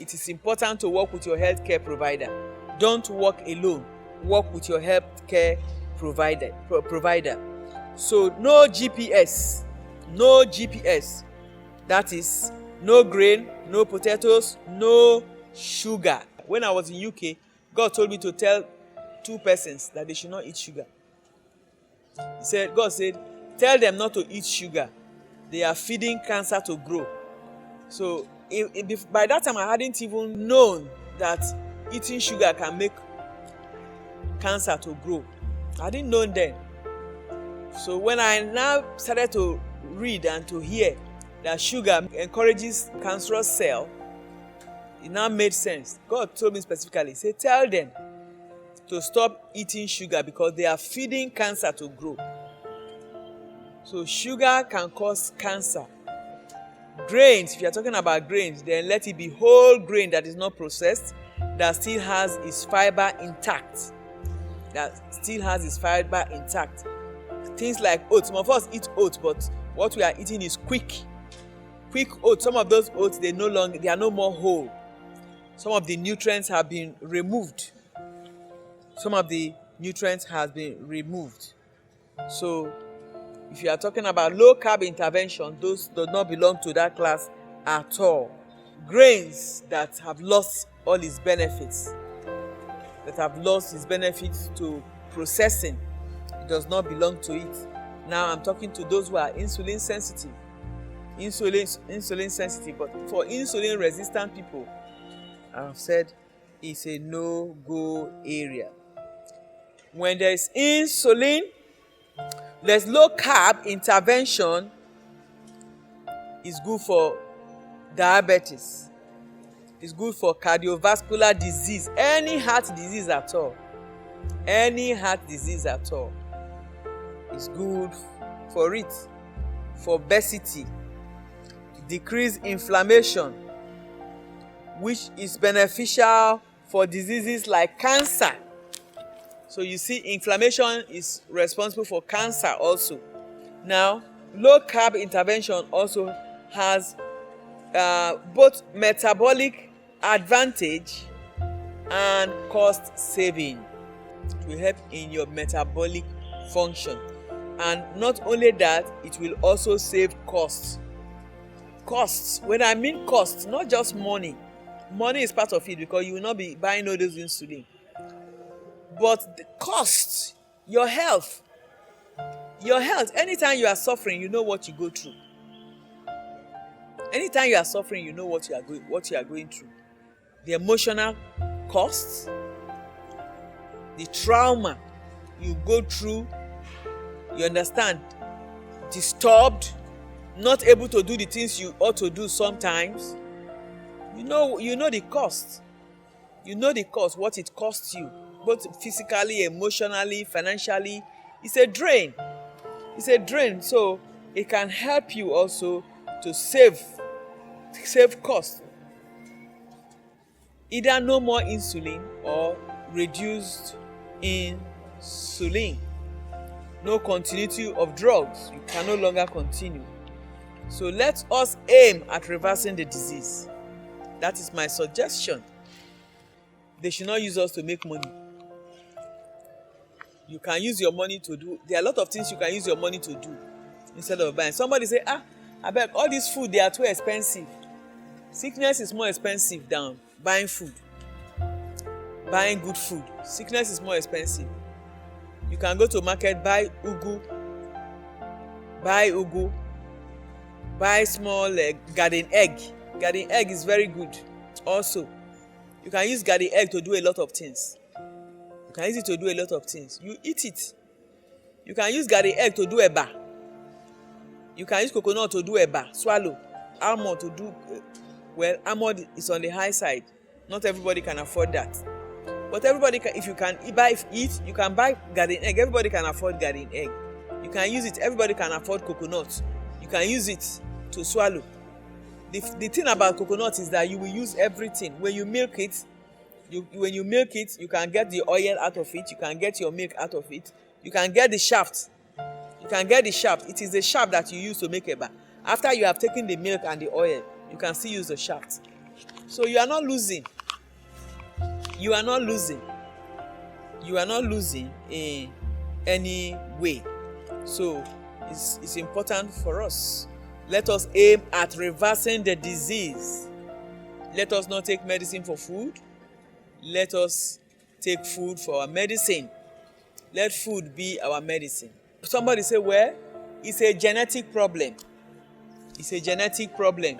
it is important to work with your healthcare provider. Don't work alone. Work with your healthcare provider. So no GPS. No GPS. That is no grain, no potatoes, no sugar. When I was in UK, God told me to tell 2 persons that they should not eat sugar. God said, tell them not to eat sugar. They are feeding cancer to grow. So by that time, I hadn't even known that eating sugar can make cancer to grow. I didn't know then. So when I now started to read and to hear that sugar encourages cancerous cell, it now made sense. God told me specifically, say, tell them to stop eating sugar because they are feeding cancer to grow. So sugar can cause cancer. Grains, if you are talking about grains, then let it be whole grain that is not processed, that still has its fiber intact. Things like oats. Some of us eat oats, but what we are eating is quick oats. Some of those oats, they are no more whole. Some of the nutrients have been removed. So if you are talking about low carb intervention, those do not belong to that class at all. Grains that have lost all its benefits, to processing, it does not belong to it. Now I'm talking to those who are insulin sensitive. But for insulin resistant people, I've said it's a no-go area. When there is insulin, there's low carb intervention is good for diabetes. It's good for cardiovascular disease, any heart disease at all. It's good for it. For obesity, decrease inflammation, which is beneficial for diseases like cancer. So you see, inflammation is responsible for cancer also. Now, low carb intervention also has both metabolic advantage and cost saving. It will help in your metabolic function. And not only that, it will also save costs. When I mean costs, not just money. Money is part of it because you will not be buying all those insulin. But the cost, your health. Anytime you are suffering, you know what you go through. Anytime you are suffering, you know what you are going through. The emotional costs, the trauma you go through, you understand, disturbed, not able to do the things you ought to do sometimes. You know the cost. You know the cost, what it costs you, both physically, emotionally, financially. It's a drain. So it can help you also to save costs. Either no more insulin or reduced insulin. No continuity of drugs. You can no longer continue. So let us aim at reversing the disease. That is my suggestion. They should not use us to make money. You can use your money to do. There are a lot of things you can use your money to do instead of buying. Somebody say, I bet all this food, they are too expensive. Sickness is more expensive than buying food. Buying good food. Sickness is more expensive. You can go to market, buy ugu. Buy small garden egg. Garden egg is very good. Also, you can use garden egg to do a lot of things. You eat it. You can use garden egg to do eba. You can use coconut to do eba, swallow. Almond to do, almond is on the high side. Not everybody can afford that. But everybody can, if you can eat, you can buy garden egg. Everybody can afford garden egg. You can use it. Everybody can afford coconut. You can use it to swallow. The thing about coconut is that you will use everything. When you milk it, you can get the oil out of it. You can get your milk out of it. You can get the shaft. It is the shaft that you use to make eba. After you have taken the milk and the oil, you can still use the shaft. So you are not losing. You are not losing. You are not losing in any way. So it's important for us. Let us aim at reversing the disease. Let us not take medicine for food. Let us take food for our medicine. Let food be our medicine. Somebody say, well, it's a genetic problem. It's a genetic problem.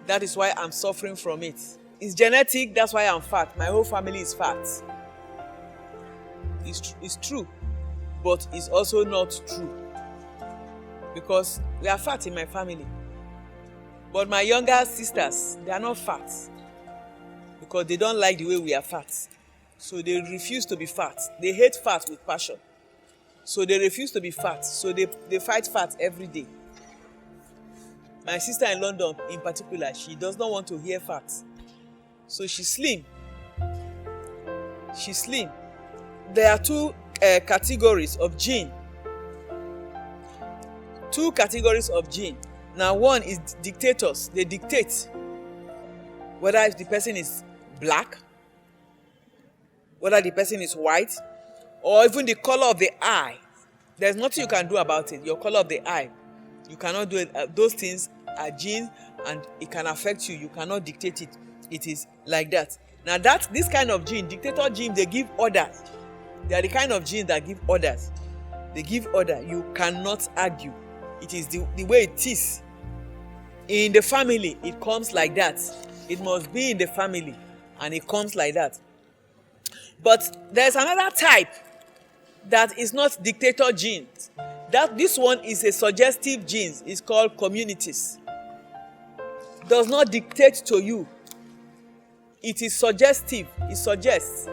That is why I'm suffering from it. It's genetic, that's why I'm fat. My whole family is fat. It's true, but it's also not true. Because we are fat in my family. But my younger sisters, they are not fat. Because they don't like the way we are fat. So they refuse to be fat. They hate fat with passion. So they refuse to be fat. So they fight fat every day. My sister in London in particular, she does not want to hear fat. So she's slim. She's slim. There are two categories of gene. Two categories of gene. Now one is dictators. They dictate whether if the person is black, whether the person is white, or even the color of the eye. There's nothing you can do about it. Your color of the eye, you cannot do it. Those things are genes and it can affect you. You cannot dictate it. It is like that. Now this kind of gene, dictator gene, they give orders. They are the kind of genes that give orders. They give order. You cannot argue. It is the way it is. In the family, it comes like that. It must be in the family and it comes like that. But there's another type that is not dictator genes. This one is a suggestive genes. It's called communities. Does not dictate to you. It is suggestive. It suggests.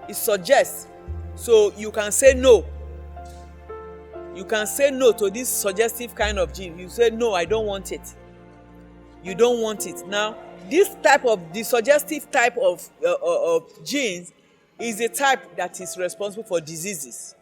It suggests. So you can say no. You can say no to this suggestive kind of gene. You say, no, I don't want it. You don't want it. Now, the suggestive type of genes is a type that is responsible for diseases.